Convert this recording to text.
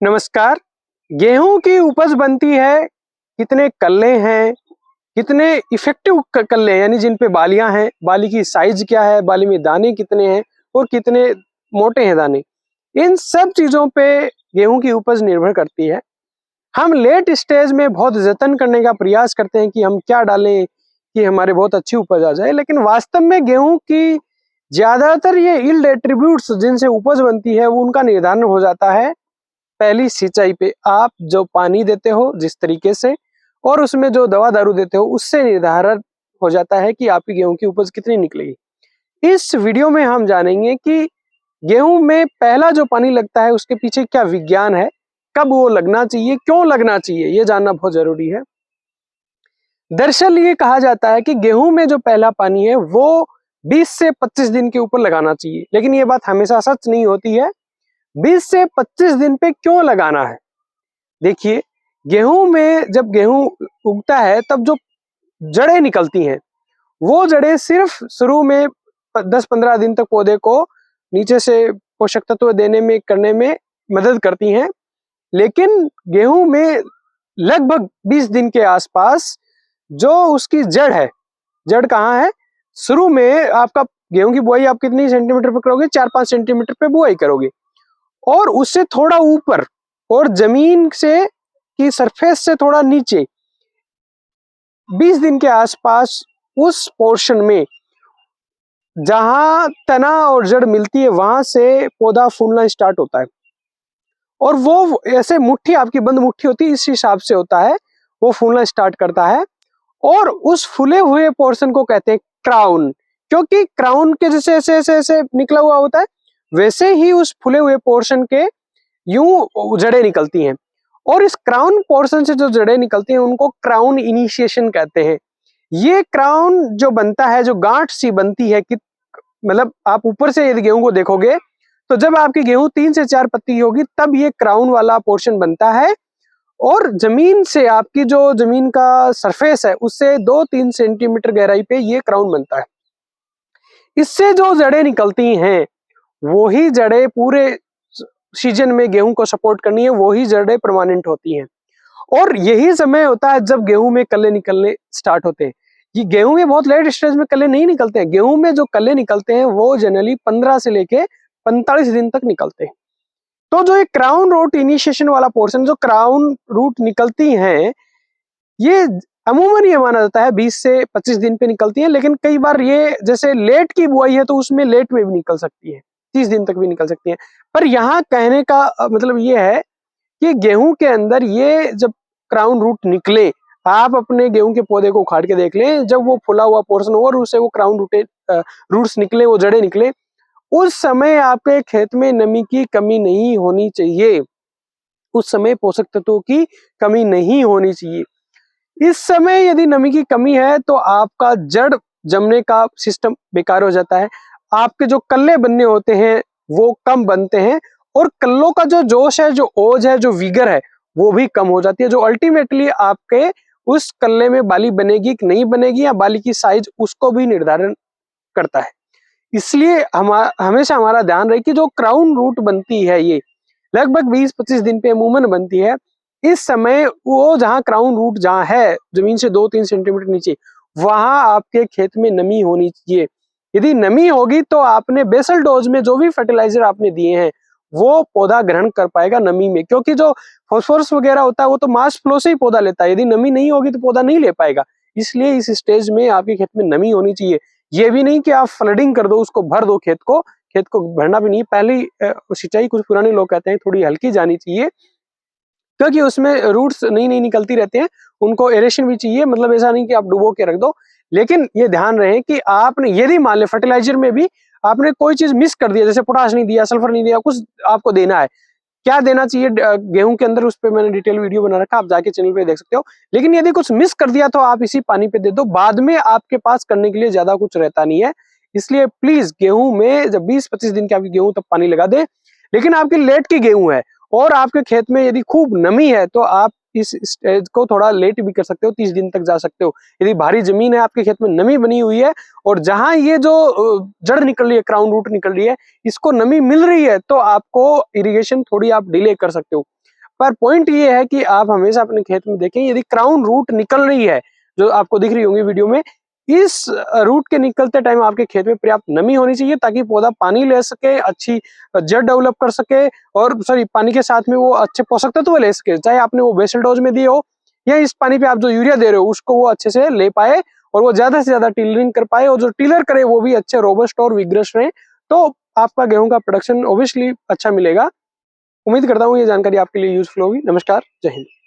नमस्कार। गेहूं की उपज बनती है, कितने कल्ले हैं, कितने इफेक्टिव कल्ले यानी जिन पे बालियां हैं, बाली की साइज क्या है, बाली में दाने कितने हैं और कितने मोटे हैं दाने, इन सब चीजों पे गेहूं की उपज निर्भर करती है। हम लेट स्टेज में बहुत जतन करने का प्रयास करते हैं कि हम क्या डालें कि हमारे बहुत अच्छी उपज आ जाए, लेकिन वास्तव में गेहूं की ज्यादातर ये यील्ड एट्रीब्यूट्स जिनसे उपज बनती है वो उनका निर्धारण हो जाता है पहली सिंचाई पे। आप जो पानी देते हो जिस तरीके से और उसमें जो दवा दारू देते हो उससे निर्धारण हो जाता है कि आपकी गेहूं की उपज कितनी निकलेगी। इस वीडियो में हम जानेंगे कि गेहूं में पहला जो पानी लगता है उसके पीछे क्या विज्ञान है, कब वो लगना चाहिए, क्यों लगना चाहिए, ये जानना बहुत जरूरी है। दरअसल ये कहा जाता है कि गेहूं में जो पहला पानी है वो 20 से 25 दिन के ऊपर लगाना चाहिए, लेकिन ये बात हमेशा सच नहीं होती है। 20 से 25 दिन पे क्यों लगाना है? देखिए, गेहूं में जब गेहूं उगता है तब जो जड़ें निकलती हैं वो जड़ें सिर्फ शुरू में 10-15 दिन तक पौधे को नीचे से पोषक तत्व देने में करने में मदद करती हैं, लेकिन गेहूं में लगभग 20 दिन के आसपास जो उसकी जड़ है, जड़ कहाँ है? शुरू में आपका गेहूं की बुआई आप कितनी सेंटीमीटर पे करोगे? 4-5 सेंटीमीटर पे बुआई करोगे और उससे थोड़ा ऊपर और जमीन से की सरफेस से थोड़ा नीचे 20 दिन के आसपास उस पोर्शन में जहां तना और जड़ मिलती है वहां से पौधा फूलना स्टार्ट होता है और वो ऐसे मुट्ठी आपकी बंद मुट्ठी होती है इस हिसाब से होता है, वो फूलना स्टार्ट करता है और उस फूले हुए पोर्शन को कहते हैं क्राउन, क्योंकि क्राउन के जैसे ऐसे ऐसे ऐसे निकला हुआ होता है वैसे ही उस फूले हुए पोर्शन के यूं जड़ें निकलती हैं और इस क्राउन पोर्शन से जो जड़ें निकलती हैं उनको क्राउन इनिशिएशन कहते हैं। ये क्राउन जो बनता है, जो गांठ सी बनती है कि मतलब आप ऊपर से यदि गेहूं को देखोगे तो जब आपकी गेहूं 3 से 4 पत्ती होगी तब ये क्राउन वाला पोर्शन बनता है और जमीन से आपकी जो जमीन का सरफेस है उससे 2-3 सेंटीमीटर गहराई पे ये क्राउन बनता है। इससे जो जड़ें निकलती हैं वो ही जड़ें पूरे सीजन में गेहूं को सपोर्ट करनी है, वो ही जड़ें परमानेंट होती हैं और यही समय होता है जब गेहूं में कल्ले निकलने स्टार्ट होते हैं। ये गेहूं में बहुत लेट स्टेज में कल्ले नहीं निकलते हैं, गेहूं में जो कल्ले निकलते हैं वो जनरली 15 से लेके 45 दिन तक निकलते हैं। तो जो ये क्राउन रूट इनिशिएशन वाला पोर्शन, जो क्राउन रूट निकलती हैं, ये अमूमन ये माना जाता है 20 से 25 दिन पे निकलती है, लेकिन कई बार ये जैसे लेट की बुआई है तो उसमें लेट में भी निकल सकती है, 30 दिन तक भी निकल सकती है। पर यहाँ कहने का मतलब ये है कि गेहूं के अंदर ये जब क्राउन रूट निकले, आप अपने गेहूं के पौधे को उखाड़ के देख लें, जब वो फुला हुआ पोर्शन हो और उससे वो क्राउन रूट्स निकले, वो जड़ें निकले, उस समय आपके खेत में नमी की कमी नहीं होनी चाहिए, उस समय पोषक तत्वों की कमी नहीं होनी चाहिए। इस समय यदि नमी की कमी है तो आपका जड़ जमने का सिस्टम बेकार हो जाता है, आपके जो कल्ले बनने होते हैं वो कम बनते हैं और कल्लों का जो जोश है, जो ओज है, जो विगर है वो भी कम हो जाती है, जो अल्टीमेटली आपके उस कल्ले में बाली बनेगी कि नहीं बनेगी या बाली की साइज उसको भी निर्धारण करता है। इसलिए हमेशा हमारा ध्यान रहे कि जो क्राउन रूट बनती है ये लगभग 20-25 दिन पे अमूमन बनती है। इस समय वो जहाँ क्राउन रूट जहाँ है जमीन से 2-3 सेंटीमीटर नीचे, वहां आपके खेत में नमी होनी चाहिए। यदि नमी होगी तो आपने बेसल डोज में जो भी फर्टिलाइजर आपने दिए हैं वो पौधा ग्रहण कर पाएगा नमी में, क्योंकि जो फॉस्फोरस वगैरह होता है वो तो मास फ्लो से ही पौधा लेता है, यदि नमी नहीं होगी तो पौधा नहीं ले पाएगा। इसलिए इस स्टेज में आपके खेत में नमी होनी चाहिए। ये भी नहीं कि आप फ्लडिंग कर दो, उसको भर दो, खेत को भरना भी नहीं। पहली सिंचाई कुछ पुराने लोग कहते हैं थोड़ी हल्की जानी चाहिए, क्योंकि उसमें रूट्स नई नई निकलती रहते हैं, उनको एरेशन भी चाहिए, मतलब ऐसा नहीं कि आप डुबो के रख दो। लेकिन ये ध्यान रहे कि आपने यदि मान ले फर्टिलाइजर में भी आपने कोई चीज मिस कर दिया, जैसे पोटाश नहीं दिया, सल्फर नहीं दिया, कुछ आपको देना है, क्या देना चाहिए गेहूं के अंदर, उस पर मैंने डिटेल वीडियो बना रखा, आप जाके चैनल पे देख सकते हो। लेकिन यदि कुछ मिस कर दिया तो आप इसी पानी पे दे दो, बाद में आपके पास करने के लिए ज्यादा कुछ रहता नहीं है। इसलिए प्लीज गेहूं में जब 20-25 दिन की आपकी गेहूं तब पानी लगा दे। लेकिन आपकी लेट की गेहूं है और आपके खेत में यदि खूब नमी है तो आप इस स्टेज को थोड़ा लेट भी कर सकते हो, 30 दिन तक जा सकते हो। यदि भारी जमीन है, आपके खेत में नमी बनी हुई है और जहां ये जो जड़ निकल रही है, क्राउन रूट निकल रही है, इसको नमी मिल रही है, तो आपको इरिगेशन थोड़ी आप डिले कर सकते हो। पर पॉइंट ये है कि आप हमेशा अपने खेत में देखें, यदि क्राउन रूट निकल रही है, जो आपको दिख रही होंगी वीडियो में, इस रूट के निकलते टाइम आपके खेत में पर्याप्त नमी होनी चाहिए ताकि पौधा पानी ले सके, अच्छी जड़ डेवलप कर सके और सॉरी पानी के साथ में वो अच्छे पोषक तत्व ले सके, चाहे आपने वो बेसल डोज में दिए हो या इस पानी पे आप जो यूरिया दे रहे हो उसको वो अच्छे से ले पाए और वो ज्यादा से ज्यादा टिलरिंग कर पाए, और जो टिलर करे वो भी अच्छे रोबस्ट और विग्रस रहे, तो आपका गेहूं का प्रोडक्शन ऑब्वियसली अच्छा मिलेगा। उम्मीद करता हूँ ये जानकारी आपके लिए यूजफुल होगी। नमस्कार, जय हिंद।